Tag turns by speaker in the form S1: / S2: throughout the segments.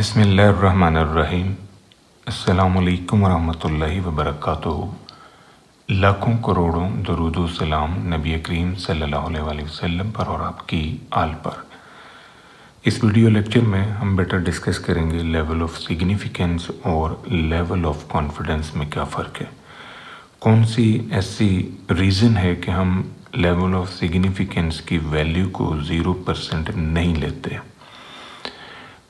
S1: बिस्मिल्लाहिर्रहमानिर्रहीम। अस्सलामुअलैकुम वरहमतुल्लाहि वबरकातुहू। लाखों करोड़ों दरूदो सलाम नबी करीम सल्लल्लाहु अलैहि वसल्लम पर और आपकी आल पर। इस वीडियो लेक्चर में हम बेटर डिस्कस करेंगे लेवल ऑफ सिग्निफिकेंस और लेवल ऑफ कॉन्फिडेंस में क्या फ़र्क है। कौन सी ऐसी रीज़न है कि हम लेवल ऑफ सिग्निफिकेंस की वैल्यू को 0% नहीं लेते।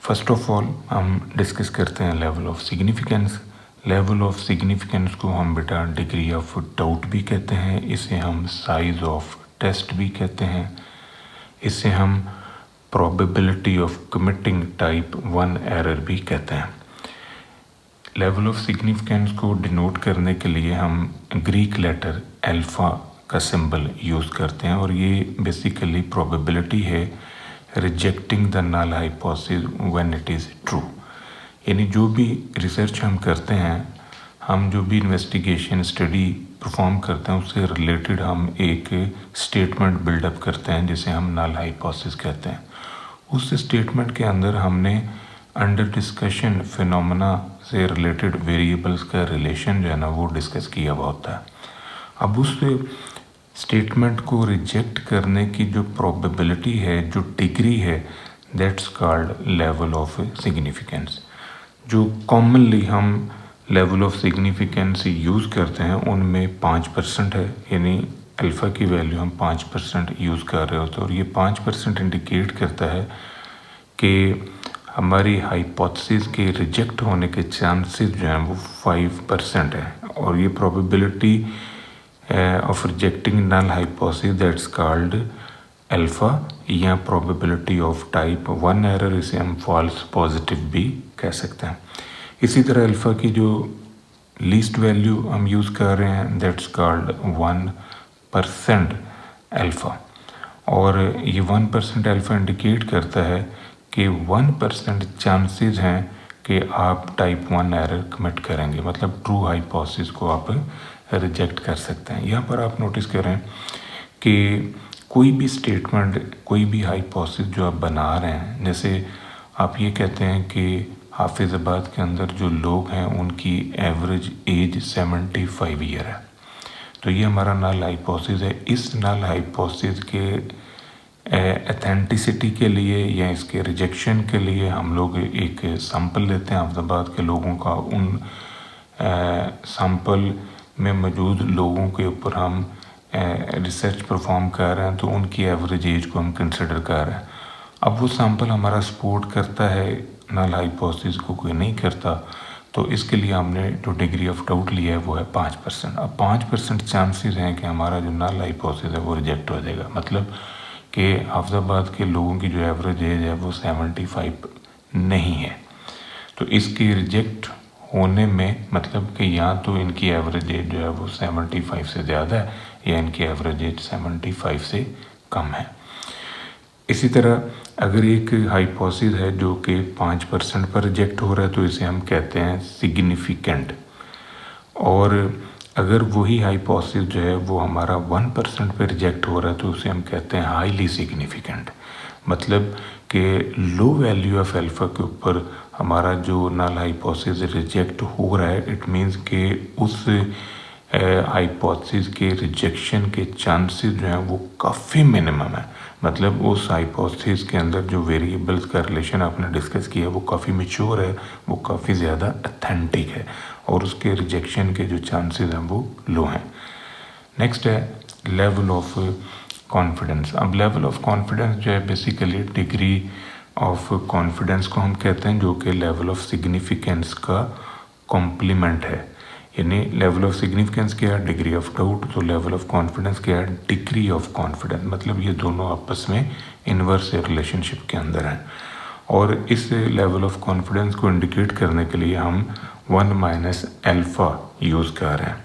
S1: फर्स्ट ऑफ ऑल हम डिस्कस करते हैं level of significance. Level of significance को हम बेटा डिग्री ऑफ डाउट भी कहते हैं, इसे हम साइज ऑफ टेस्ट भी कहते हैं, इसे हम probability of committing type 1 error भी कहते हैं। लेवल ऑफ सिग्निफिकेंस को डिनोट करने के लिए हम ग्रीक लेटर अल्फ़ा का सिंबल यूज़ करते हैं और ये बेसिकली प्रोबेबिलिटी है rejecting the null hypothesis when it is true. यानी जो भी रिसर्च हम करते हैं, हम जो भी इन्वेस्टिगेशन स्टडी परफॉर्म करते हैं, उससे रिलेटेड हम एक स्टेटमेंट बिल्डअप करते हैं जिसे हम नल हाइपोथेसिस कहते हैं। उस स्टेटमेंट के अंदर हमने अंडर डिस्कशन फिनोमेना से रिलेटेड वेरिएबल्स का रिलेशन जो है ना वो डिस्कस किया हुआ होता है। अब उस स्टेटमेंट को रिजेक्ट करने की जो प्रोबेबिलिटी है, जो डिग्री है, that's called level of significance. जो कॉमनली हम लेवल ऑफ सिग्निफिकेंस यूज़ करते हैं उनमें 5% है, यानी अल्फ़ा की वैल्यू हम 5% यूज़ कर रहे होते हैं और ये 5% इंडिकेट करता है कि हमारी हाइपोथेसिस के रिजेक्ट होने के चांसेस जो हैं वो 5% है और ये probability of rejecting null hypothesis that's called alpha या प्रोबेबिलिटी ऑफ टाइप 1 एरर, इसे हम फॉल्स पॉजिटिव भी कह सकते हैं। इसी तरह अल्फ़ा की जो लीस्ट वैल्यू हम यूज़ कर रहे हैं दैट्स कॉल्ड 1% अल्फ़ा और ये 1% अल्फ़ा इंडिकेट करता है कि 1% चांसेस हैं कि आप टाइप 1 एरर कमिट करेंगे, मतलब ट्रू हाइपोथेसिस को आप रिजेक्ट कर सकते हैं। यहाँ पर आप नोटिस करें कि कोई भी स्टेटमेंट, कोई भी हाइपोथेसिस जो आप बना रहे हैं, जैसे आप ये कहते हैं कि हाफिज़ाबाद के अंदर जो लोग हैं उनकी एवरेज एज 75 ईयर है, तो ये हमारा नल हाइपोथेसिस है। इस नल हाइपोथेसिस के एथेंटिसिटी के लिए या इसके रिजेक्शन के लिए हम लोग एक सैंपल लेते हैं हाफिज़ाबाद के लोगों का। उन सैंपल में मौजूद लोगों के ऊपर हम रिसर्च परफॉर्म कर रहे हैं, तो उनकी एवरेज एज को हम कंसिडर कर रहे हैं। अब वो सैंपल हमारा सपोर्ट करता है नल हाइपोथेसिस को, कोई नहीं करता, तो इसके लिए हमने जो डिग्री ऑफ डाउट लिया है वो है 5%। अब 5% चांसेस हैं कि हमारा जो नल हाइपोथेसिस है वो रिजेक्ट हो जाएगा, मतलब कि हाफिज़ाबाद के लोगों की जो एवरेज एज है वो 75 नहीं है। तो इसके रिजेक्ट होने में मतलब कि या तो इनकी एवरेज एज जो है वो 75 से ज़्यादा है या इनकी एवरेज एज 75 से कम है। इसी तरह अगर एक हाइपोथेसिस है जो कि 5% पर रिजेक्ट हो रहा है तो इसे हम कहते हैं सिग्निफिकेंट, और अगर वही हाइपोथेसिस जो है वो हमारा 1% पर रिजेक्ट हो रहा है तो उसे हम कहते हैं हाईली सिग्निफिकेंट। मतलब कि लो वैल्यू ऑफ अल्फ़ा के ऊपर हमारा जो नल हाइपोथेसिस रिजेक्ट हो रहा है, इट मीन्स कि उस हाइपोथेसिस के रिजेक्शन के चांसेस जो हैं वो काफ़ी मिनिमम है। मतलब उस हाइपोथेसिस के अंदर जो वेरिएबल्स का रिलेशन आपने डिस्कस किया वो काफ़ी मैच्योर है, वो काफ़ी ज़्यादा अथेंटिक है और उसके रिजेक्शन के जो चांसेस हैं वो लो हैं। नेक्स्ट है लेवल ऑफ कॉन्फिडेंस। अब लेवल ऑफ कॉन्फिडेंस जो है बेसिकली डिग्री ऑफ कॉन्फिडेंस को हम कहते हैं, जो कि लेवल ऑफ सिग्निफिकेंस का कॉम्प्लीमेंट है। यानी लेवल ऑफ सिग्निफिकेंस क्या है, डिग्री ऑफ डाउट, तो लेवल ऑफ कॉन्फिडेंस क्या है, डिग्री ऑफ कॉन्फिडेंस। मतलब ये दोनों आपस में इन्वर्स रिलेशनशिप के अंदर हैं और इस लेवल ऑफ कॉन्फिडेंस को इंडिकेट करने के लिए हम 1 - अल्फ़ा यूज़ कर रहे हैं।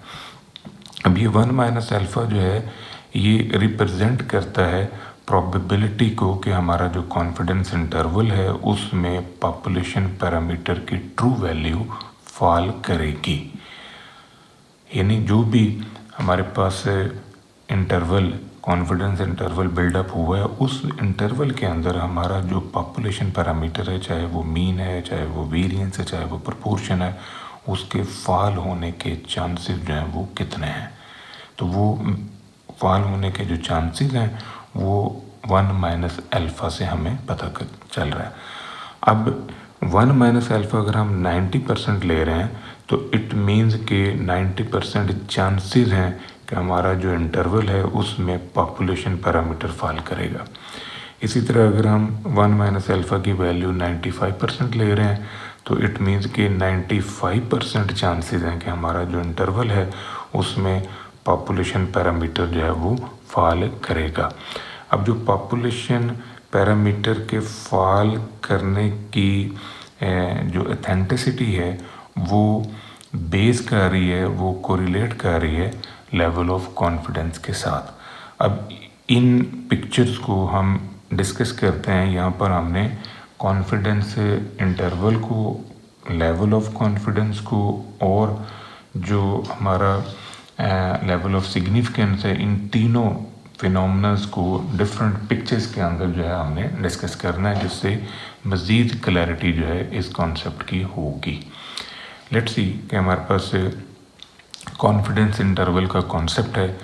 S1: अब ये 1 - अल्फ़ा जो है ये रिप्रेजेंट करता है प्रोबेबिलिटी को कि हमारा जो कॉन्फिडेंस इंटरवल है उसमें पॉपुलेशन पैरामीटर की ट्रू वैल्यू फॉल करेगी। यानी जो भी हमारे पास इंटरवल कॉन्फिडेंस इंटरवल बिल्डअप हुआ है, उस इंटरवल के अंदर हमारा जो पॉपुलेशन पैरामीटर है, चाहे वो मीन है, चाहे वो वेरिएंस है, चाहे वो प्रोपोर्शन है, उसके फॉल होने के चांसेस जो हैं वो कितने हैं। तो वो फॉल होने के जो चांसेस हैं वो 1 माइनस अल्फ़ा से हमें पता चल रहा है। अब 1 माइनस अल्फ़ा अगर हम 90% ले रहे हैं तो इट मीन्स कि 90% चांसेस हैं कि हमारा जो इंटरवल है उसमें पॉपुलेशन पैरामीटर फॉल करेगा। इसी तरह अगर हम 1 माइनस अल्फ़ा की वैल्यू 95% ले रहे हैं तो इट मीन्स कि 95% चांसेस हैं कि हमारा जो इंटरवल है उसमें पॉपुलेशन पैरामीटर जो है वो फॉल करेगा। अब जो पॉपुलेशन पैरामीटर के फॉल करने की जो ऑथेंटिसिटी है वो बेस कर रही है, वो कोरिलेट कर रही है लेवल ऑफ कॉन्फिडेंस के साथ। अब इन पिक्चर्स को हम डिस्कस करते हैं। यहाँ पर हमने कॉन्फिडेंस इंटरवल को, लेवल ऑफ कॉन्फिडेंस को और जो हमारा लेवल ऑफ सिग्निफिकेंस है, इन तीनों फिनोमेनल्स को डिफरेंट पिक्चर्स के अंदर जो है हमने डिस्कस करना है, जिससे मज़ीद क्लैरिटी जो है इस कॉन्सेप्ट की होगी। लेट्स सी कि हमारे पास कॉन्फिडेंस इंटरवल का कॉन्सेप्ट है।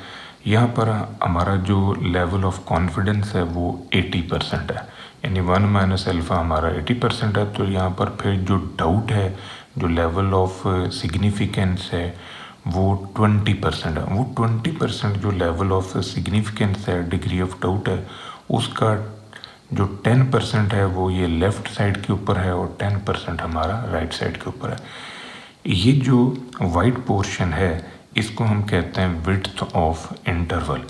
S1: यहाँ पर हमारा जो लेवल ऑफ कॉन्फिडेंस है वो 80% है, यानी 1 माइनस अल्फ़ा हमारा 80% है। तो यहाँ पर फिर जो डाउट है, जो लेवल ऑफ सिग्निफिकेंस है वो 20% है। वो 20% जो लेवल ऑफ सिग्निफिकेंस है, डिग्री ऑफ डाउट है, उसका जो 10% है वो ये लेफ़्ट साइड के ऊपर है और 10% हमारा राइट साइड के ऊपर है। ये जो वाइट पोर्शन है इसको हम कहते हैं विड्थ ऑफ इंटरवल।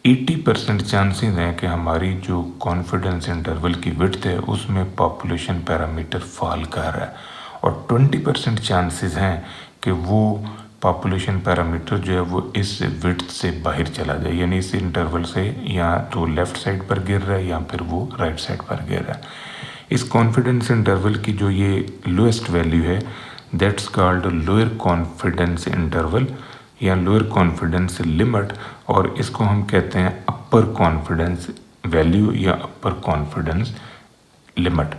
S1: 80% चांसेस हैं कि हमारी जो कॉन्फिडेंस इंटरवल की विड्थ है उसमें पॉपुलेशन पैरामीटर फॉल कर रहा है, और 20% चांसेस हैं कि वो पॉपुलेशन पैरामीटर जो है वो इस विड्थ से बाहर चला जाए, यानी इस इंटरवल से या तो लेफ़्ट साइड पर गिर रहा है या फिर वो राइट साइड पर गिर रहा है। इस कॉन्फिडेंस इंटरवल की जो ये लोएस्ट वैल्यू है that's called lower confidence interval या लोअर कॉन्फिडेंस लिमिट, और इसको हम कहते हैं अपर कॉन्फिडेंस वैल्यू या अपर कॉन्फिडेंस लिमिट।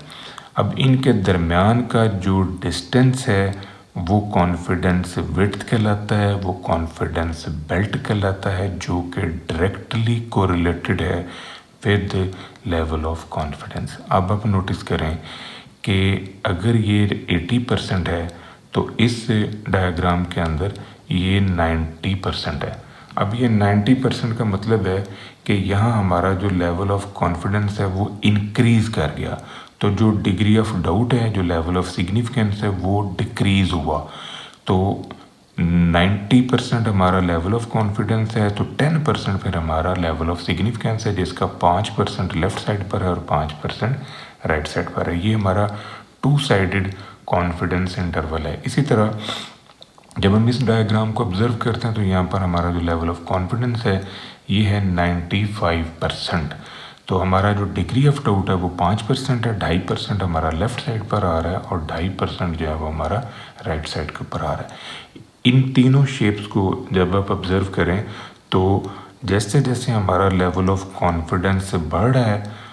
S1: अब इनके दरमियान का जो डिस्टेंस है वो कॉन्फिडेंस विड्थ कहलाता है, वो कॉन्फिडेंस बेल्ट कहलाता है, जो कि डायरेक्टली कोरिलेटेड है विद लेवल ऑफ कॉन्फिडेंस। अब आप नोटिस करें कि अगर ये 80% है तो इस डायग्राम के अंदर ये 90% है। अब ये 90% का मतलब है कि यहाँ हमारा जो लेवल ऑफ कॉन्फिडेंस है वो इंक्रीज़ कर गया, तो जो डिग्री ऑफ डाउट है, जो लेवल ऑफ सिग्निफिकेंस है वो डिक्रीज़ हुआ। तो 90% हमारा लेवल ऑफ कॉन्फिडेंस है तो 10% फिर हमारा लेवल ऑफ सिग्निफिकेंस है, जिसका 5% लेफ़्ट साइड पर है और 5% राइट साइड पर है। ये हमारा 2 साइडेड कॉन्फिडेंस इंटरवल है। इसी तरह जब हम इस डायग्राम को ऑब्जर्व करते हैं तो यहाँ पर हमारा जो लेवल ऑफ कॉन्फिडेंस है ये है 95%। तो हमारा जो डिग्री ऑफ डाउट है वो 5% है, 2.5% हमारा लेफ़्ट साइड पर आ रहा है और 2.5% जो है वो हमारा राइट साइड के ऊपर आ रहा है। इन तीनों शेप्स को जब आप ऑब्जर्व करें तो जैसे जैसे हमारा लेवल ऑफ कॉन्फिडेंस बढ़ रहा है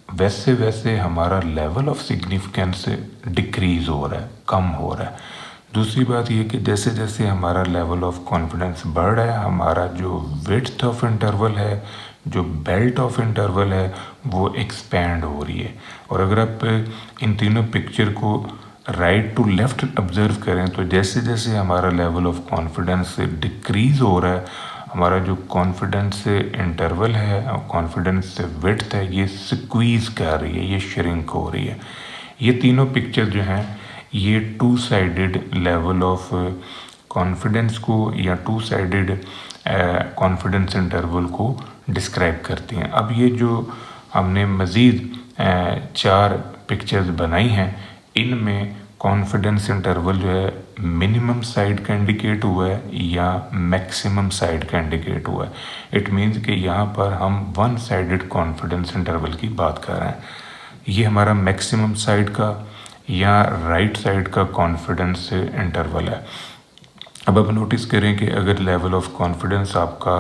S1: वैसे वैसे हमारा लेवल ऑफ सिग्निफिकेंस डिक्रीज़ हो रहा है, कम हो रहा है। दूसरी बात ये कि जैसे जैसे हमारा लेवल ऑफ कॉन्फिडेंस बढ़ रहा है हमारा जो विड्थ ऑफ इंटरवल है, जो बेल्ट ऑफ इंटरवल है वो एक्सपैंड हो रही है। और अगर आप इन तीनों पिक्चर को राइट टू लेफ़्ट ऑब्जर्व करें तो जैसे जैसे हमारा लेवल ऑफ कॉन्फिडेंस डिक्रीज़ हो रहा है हमारा जो कॉन्फिडेंस इंटरवल है, कॉन्फिडेंस विड्थ है, ये स्क्वीज़ कर रही है, ये श्रिंक हो रही है। ये तीनों पिक्चर जो हैं ये 2 साइडेड लेवल ऑफ कॉन्फिडेंस को या 2 साइडेड कॉन्फिडेंस इंटरवल को डिस्क्राइब करती हैं। अब ये जो हमने मज़ीद 4 पिक्चर्स बनाई हैं इनमें कॉन्फिडेंस इंटरवल जो है मिनिमम साइड का इंडिकेट हुआ है या मैक्सिमम साइड का इंडिकेट हुआ है। इट मीन्स कि यहाँ पर हम 1 साइडेड कॉन्फिडेंस इंटरवल की बात कर रहे हैं। ये हमारा मैक्सिमम साइड का या राइट साइड का कॉन्फिडेंस इंटरवल है। अब आप नोटिस करें कि अगर लेवल ऑफ कॉन्फिडेंस आपका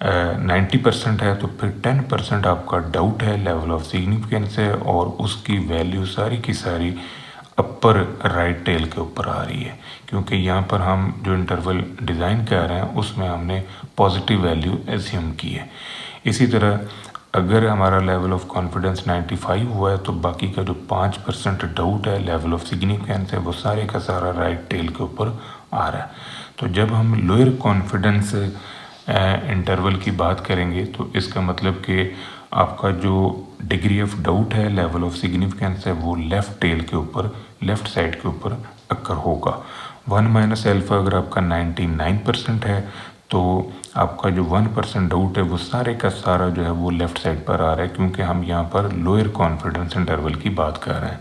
S1: 90% है तो फिर 10% आपका डाउट है, लेवल ऑफ सिग्निफिकेंस है, और उसकी वैल्यू सारी की सारी अपर राइट टेल के ऊपर आ रही है, क्योंकि यहाँ पर हम जो इंटरवल डिज़ाइन कर रहे हैं उसमें हमने पॉजिटिव वैल्यू एज्यूम की है। इसी तरह अगर हमारा लेवल ऑफ कॉन्फिडेंस 95 हुआ है तो बाकी का जो 5% डाउट है, लेवल ऑफ सिग्निफिकेंस है, वो सारे का सारा राइट टेल के ऊपर आ रहा है। तो जब हम लोअर कॉन्फिडेंस इंटरवल की बात करेंगे तो इसका मतलब कि आपका जो डिग्री ऑफ डाउट है, लेवल ऑफ सिग्निफिकेंस है, वो लेफ़्ट टेल के ऊपर, लेफ़्ट साइड के ऊपर अक्कर होगा। 1 माइनस अल्फ़ा अगर आपका 99% है तो आपका जो 1% डाउट है वो सारे का सारा जो है वो लेफ़्ट साइड पर आ रहा है, क्योंकि हम यहाँ पर लोअर कॉन्फिडेंस इंटरवल की बात कर रहे हैं।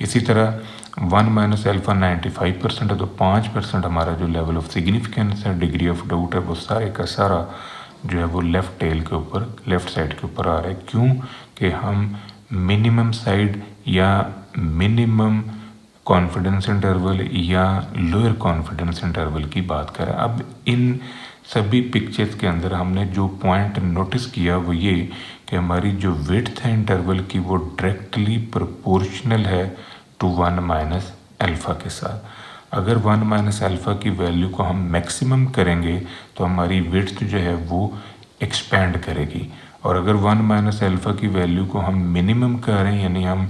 S1: इसी तरह 1 माइनस अल्फ़ा 95% है तो 5% हमारा जो लेवल ऑफ सिग्निफिकेंस है, डिग्री ऑफ डाउट है, वो सारे का सारा जो है वो लेफ़्ट टेल के ऊपर, लेफ़्ट साइड के ऊपर आ रहा है। क्यों कि हम मिनिमम साइड या मिनिमम कॉन्फिडेंस इंटरवल या लोअर कॉन्फिडेंस इंटरवल की बात करें। अब इन सभी पिक्चर्स के अंदर हमने जो पॉइंट नोटिस किया वो ये कि हमारी जो विड्थ है इंटरवल की वो डायरेक्टली प्रोपोर्शनल है टू 1 माइनस अल्फ़ा के साथ। अगर 1 माइनस अल्फ़ा की वैल्यू को हम मैक्सिमम करेंगे तो हमारी विड्थ जो है वो एक्सपैंड करेगी, और अगर 1 माइनस अल्फ़ा की वैल्यू को हम मिनिमम कर रहे हैं, यानी हम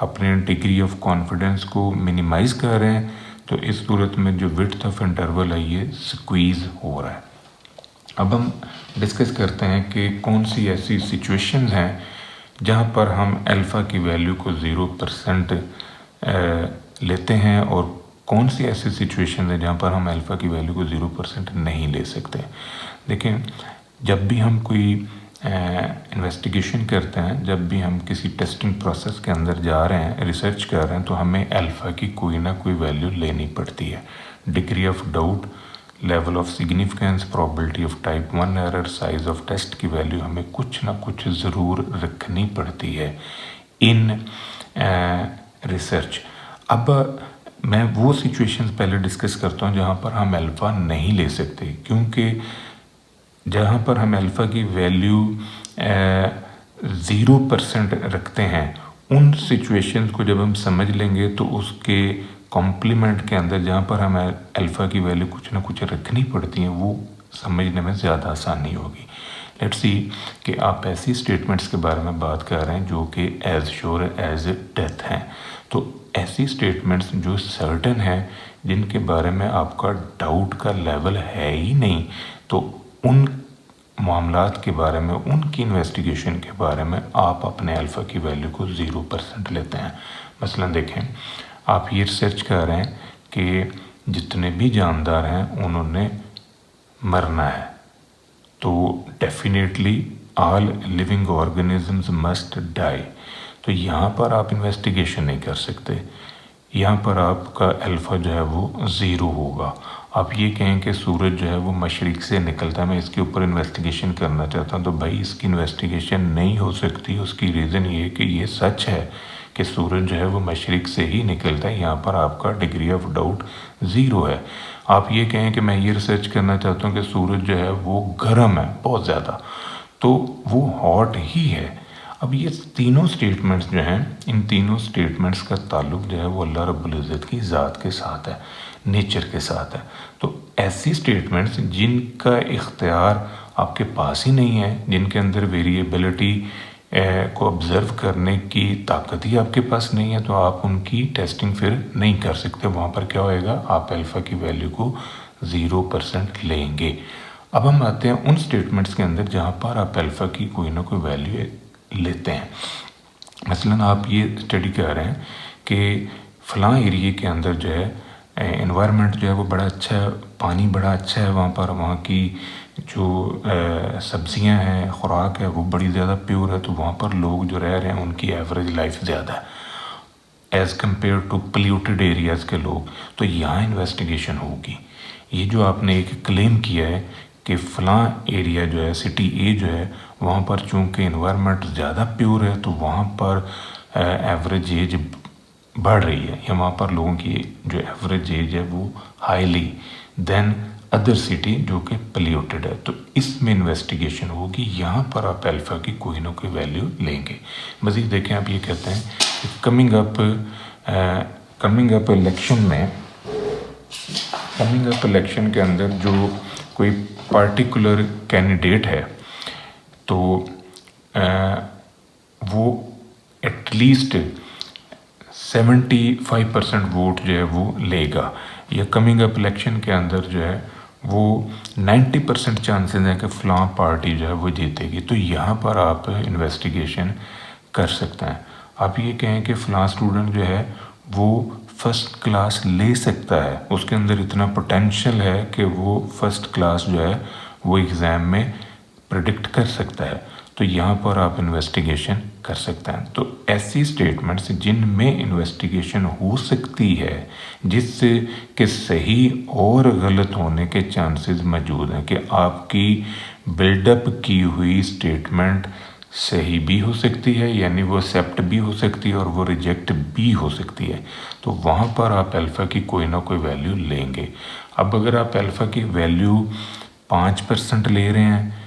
S1: अपने डिग्री ऑफ कॉन्फिडेंस को मिनिमाइज़ कर रहे हैं, तो इस सूरत में जो विड्थ ऑफ इंटरवल है ये स्क्वीज़ हो रहा है। अब हम डिस्कस करते हैं कि कौन सी ऐसी सिचुएशंस हैं जहाँ पर हम अल्फ़ा की वैल्यू को 0% लेते हैं, और कौन सी ऐसी सिचुएशन है जहाँ पर हम अल्फ़ा की वैल्यू को 0% नहीं ले सकते। देखें, जब भी हम कोई इन्वेस्टिगेशन करते हैं, जब भी हम किसी टेस्टिंग प्रोसेस के अंदर जा रहे हैं, रिसर्च कर रहे हैं, तो हमें अल्फ़ा की कोई ना कोई वैल्यू लेनी पड़ती है। Degree of doubt, level of significance, probability of type 1 error, size of test की वैल्यू हमें कुछ ना कुछ ज़रूर रखनी पड़ती है इन रिसर्च। अब मैं वो सिचुएशंस पहले डिस्कस करता हूँ जहाँ पर हम अल्फ़ा नहीं ले सकते, क्योंकि जहाँ पर हम अल्फ़ा की वैल्यू 0% रखते हैं, उन सिचुएशंस को जब हम समझ लेंगे तो उसके कॉम्प्लीमेंट के अंदर जहाँ पर हमें अल्फ़ा की वैल्यू कुछ ना कुछ रखनी पड़ती हैं, वो समझने में ज़्यादा आसानी होगी। लेट्स सी कि आप ऐसी स्टेटमेंट्स के बारे में बात कर रहे हैं जो कि एज श्योर एज डेथ हैं। तो ऐसी स्टेटमेंट्स जो सर्टन है, जिनके बारे में आपका डाउट का लेवल है ही नहीं, तो उन मामलात के बारे में, उनकी इन्वेस्टिगेशन के बारे में आप अपने अल्फ़ा की वैल्यू को 0% लेते हैं। मसलन देखें, आप ये रिसर्च कर रहे हैं कि जितने भी जानदार हैं उन्होंने मरना है, तो definitely all living organisms must die. तो यहाँ पर आप इन्वेस्टिगेशन नहीं कर सकते, यहाँ पर आपका अल्फ़ा जो है वो 0 होगा। आप ये कहें कि सूरज जो है वो मशरिक़ से निकलता है, मैं इसके ऊपर इन्वेस्टिगेशन करना चाहता हूँ, तो भाई इसकी इन्वेस्टिगेशन नहीं हो सकती। उसकी रीज़न ये है कि ये सच है कि सूरज जो है वो मशरिक़ से ही निकलता है। यहाँ पर आपका डिग्री ऑफ डाउट 0 है। आप ये कहें कि मैं ये रिसर्च करना चाहता हूँ कि सूरज जो है वो गर्म है बहुत ज़्यादा, तो वो हॉट ही है। अब ये तीनों स्टेटमेंट्स जो हैं, इन तीनों स्टेटमेंट्स का ताल्लुक़ जो है वो अल्लाह रब्बुल इज़्ज़त की ज़ात के साथ है, नेचर के साथ है। तो ऐसी स्टेटमेंट्स जिनका इख्तियार आपके पास ही नहीं है, जिनके अंदर वेरिएबिलिटी को ऑब्ज़र्व करने की ताकत ही आपके पास नहीं है, तो आप उनकी टेस्टिंग फिर नहीं कर सकते। वहाँ पर क्या होएगा, आप अल्फ़ा की वैल्यू को 0% लेंगे। अब हम आते हैं उन स्टेटमेंट्स के अंदर जहाँ पर आप अल्फ़ा की कोई ना कोई वैल्यू लेते हैं। मसलन आप ये स्टडी कर रहे हैं कि फ़लाँ एरिए के अंदर जो है एनवायरनमेंट जो है वो बड़ा अच्छा है, पानी बड़ा अच्छा है वहाँ पर, वहाँ की जो सब्जियां हैं, खुराक है, वो बड़ी ज़्यादा प्योर है, तो वहाँ पर लोग जो रह रहे हैं उनकी एवरेज लाइफ ज़्यादा है as compare to polluted areas के लोग। तो यहाँ इन्वेस्टिगेशन होगी। ये जो आपने एक क्लेम किया है कि फ़लाँ एरिया जो है, सिटी ए जो है, वहाँ पर चूँकि इन्वायरमेंट ज़्यादा प्योर है तो वहाँ पर एवरेज एज बढ़ रही है, या वहाँ पर लोगों की जो एवरेज एज है वो हाईली देन अदर सिटी जो कि पोल्यूटेड है, तो इसमें इन्वेस्टिगेशन होगी। यहाँ पर आप अल्फ़ा की कोई ना कोई वैल्यू लेंगे। मज़ीद देखें, आप ये कहते हैं कि कमिंग अप इलेक्शन के अंदर जो कोई पार्टिकुलर कैंडिडेट है तो वो एटलीस्ट 75% वोट जो है वो लेगा, या कमिंग अप इलेक्शन के अंदर जो है वो 90% चांसेस हैं कि फ़लाँ पार्टी जो है वो जीतेगी। तो यहाँ पर आप इन्वेस्टिगेशन कर सकते हैं। आप ये कहें कि फ़लाँ स्टूडेंट जो है वो फ़र्स्ट क्लास ले सकता है, उसके अंदर इतना पोटेंशियल है कि वो फ़र्स्ट क्लास जो है वो एग्ज़ाम में प्रेडिक्ट कर सकता है, तो यहाँ पर आप इन्वेस्टिगेशन कर सकते हैं। तो ऐसी स्टेटमेंट्स जिनमें इन्वेस्टिगेशन हो सकती है, जिससे कि सही और गलत होने के चांसेस मौजूद हैं, कि आपकी बिल्डअप की हुई स्टेटमेंट सही भी हो सकती है, यानी वो एक्सेप्ट भी हो सकती है और वो रिजेक्ट भी हो सकती है, तो वहाँ पर आप अल्फ़ा की कोई ना कोई वैल्यू लेंगे। अब अगर आप अल्फ़ा की वैल्यू 5% ले रहे हैं,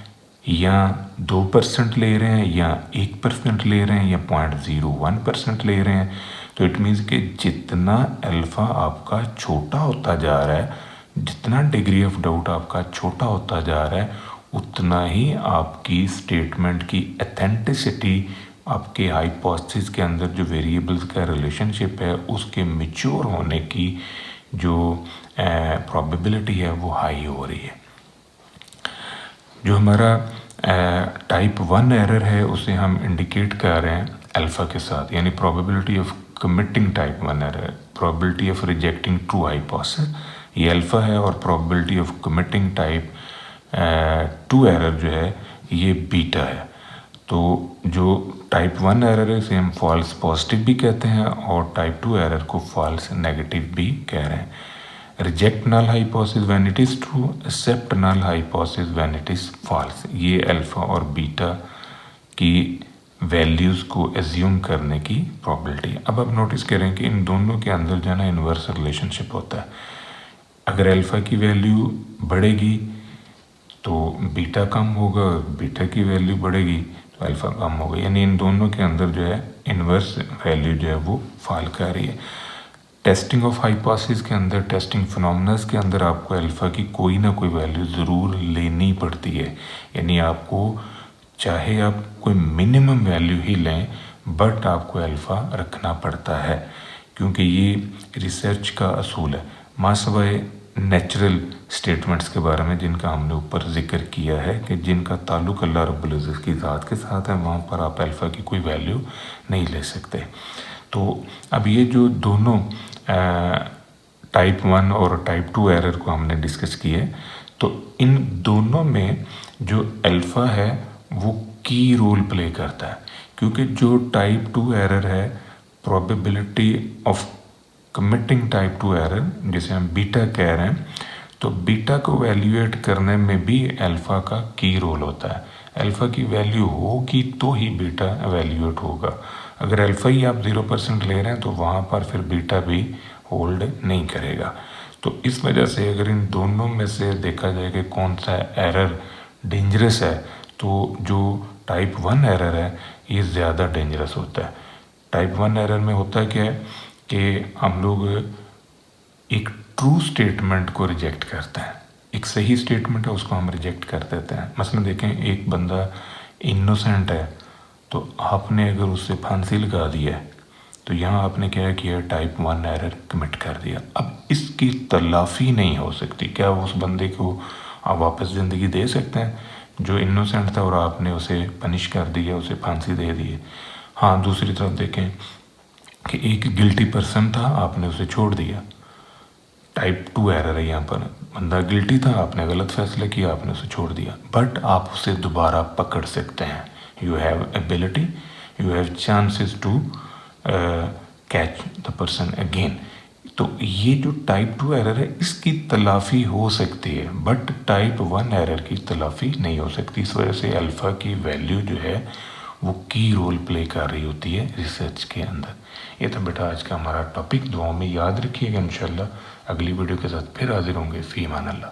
S1: या 2% ले रहे हैं, या 1% ले रहे हैं, या 0.01% ले रहे हैं, तो इट मीन्स कि जितना अल्फ़ा आपका छोटा होता जा रहा है, जितना डिग्री ऑफ डाउट आपका छोटा होता जा रहा है, उतना ही आपकी स्टेटमेंट की ऑथेंटिसिटी, आपके हाइपोथेसिस के अंदर जो वेरिएबल्स का रिलेशनशिप है उसके मैच्योर होने की जो प्रोबेबिलिटी है वो हाई हो रही है। जो हमारा टाइप 1 एरर है उसे हम इंडिकेट कर रहे हैं अल्फ़ा के साथ, यानी probability of committing type 1 error, probability of rejecting true hypothesis ये अल्फ़ा है, और probability of committing type 2 error जो है ये बीटा है। तो जो टाइप 1 एरर है इसे हम फॉल्स पॉजिटिव भी कहते हैं, और टाइप 2 एरर को फॉल्स नेगेटिव भी कह रहे हैं। Reject null hypothesis when it is true, accept null hypothesis when it is false, ये अल्फ़ा और बीटा की वैल्यूज़ को एज्यूम करने की प्रॉबिलिटी है। अब आप नोटिस करें कि इन दोनों के अंदर जो है ना इन्वर्स रिलेशनशिप होता है। अगर अल्फ़ा की वैल्यू बढ़ेगी तो बीटा कम होगा, बीटा की वैल्यू बढ़ेगी तो अल्फ़ा कम होगा, यानी इन दोनों के अंदर जो है इन्वर्स वैल्यू जो है वो फॉल कर रही है। टेस्टिंग ऑफ हाइपोथेसिस के अंदर, टेस्टिंग फिनोमेनस के अंदर आपको अल्फ़ा की कोई ना कोई वैल्यू ज़रूर लेनी पड़ती है, यानी आपको चाहे आप कोई मिनिमम वैल्यू ही लें बट आपको अल्फ़ा रखना पड़ता है, क्योंकि ये रिसर्च का असूल है। मासवाए नेचुरल स्टेटमेंट्स के बारे में जिनका हमने ऊपर जिक्र किया है कि जिनका ताल्लुक़ अल्लाह रब्बुल इज़्ज़त की ज़ात के साथ है, वहाँ पर आप अल्फ़ा की कोई वैल्यू नहीं ले सकते। तो अब ये जो दोनों टाइप 1 और टाइप 2 एरर को हमने डिस्कस किए, तो इन दोनों में जो अल्फ़ा है वो की रोल प्ले करता है, क्योंकि जो टाइप 2 एरर है, probability of committing type 2 error जिसे हम बीटा कह रहे हैं, तो बीटा को वैल्यूएट करने में भी अल्फ़ा का की रोल होता है। अल्फ़ा की वैल्यू होगी तो ही बीटा वैल्यूएट होगा। अगर अल्फ़ा ही आप 0% ले रहे हैं तो वहाँ पर फिर बीटा भी होल्ड नहीं करेगा। तो इस वजह से अगर इन दोनों में से देखा जाए कि कौन सा एरर डेंजरस है, तो जो टाइप 1 एरर है ये ज़्यादा डेंजरस होता है। टाइप 1 एरर में होता क्या है कि हम लोग एक ट्रू स्टेटमेंट को रिजेक्ट करते हैं, एक सही स्टेटमेंट है उसको हम रिजेक्ट कर देते हैं। मसलन देखें, एक बंदा इनोसेंट है तो आपने अगर उससे फांसी लगा दी है तो यहाँ आपने क्या किया, टाइप 1 एरर कमिट कर दिया। अब इसकी तलाफ़ी नहीं हो सकती। क्या उस बंदे को आप वापस ज़िंदगी दे सकते हैं जो इनोसेंट था और आपने उसे पनिश कर दिया, उसे फांसी दे दी है? हाँ, दूसरी तरफ देखें कि एक गिल्टी पर्सन था, आपने उसे छोड़ दिया, टाइप 2 एरर है। यहाँ पर बंदा गिल्टी था, आपने गलत फैसला किया, आपने उसे छोड़ दिया, बट आप उसे दोबारा पकड़ सकते हैं। You have ability, you have chances to catch the person again. तो ये जो टाइप 2 एरर है इसकी तलाफ़ी हो सकती है, बट टाइप 1 एरर की तलाफ़ी नहीं हो सकती। इस वजह से अल्फ़ा की वैल्यू जो है वो की रोल प्ले कर रही होती है रिसर्च के अंदर। ये तो बेटा आज का हमारा टॉपिक। दुआओं में याद रखिएगा। इंशाल्लाह अगली वीडियो के साथ फिर हाजिर होंगे। फ़ी अमान अल्लाह।